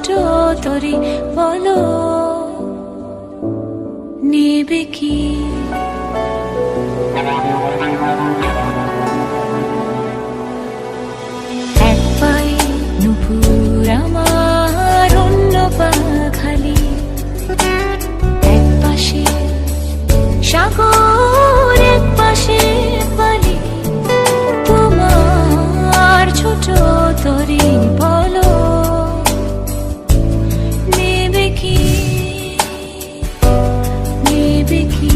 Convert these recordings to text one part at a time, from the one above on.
ছোট তরি বলো নেবে কি? এক পায়ে নুপুর আমার, অন্য পা খালি, এক পাশে সাগর এক পাশে বালি, তোমার ছোট তরি বলো নেবে কি, নেবে কি?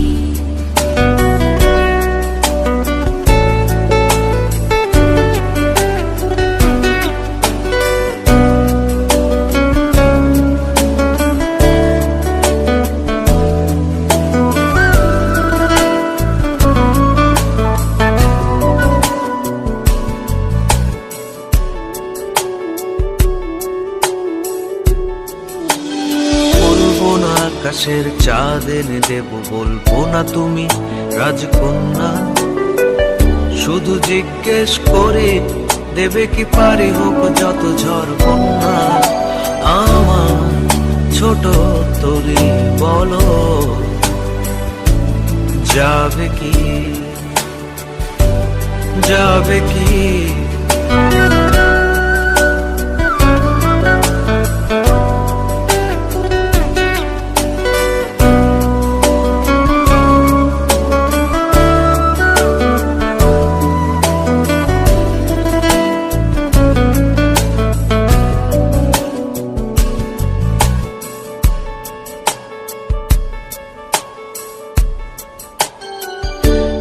আকাশের চাঁদ এনে দেব, বলবো না তুমি রাজকন্যা, শুধু জিজ্ঞেস করে দেবে কি পারি হোক যত ঝড় বন্যা। আমার ছোট তরি বলো যাবে কি, যাবে কি?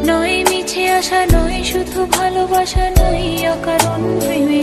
নয় মিছে আশা, নয় শুধু ভালোবাসা, নয় অকারণ প্রেমে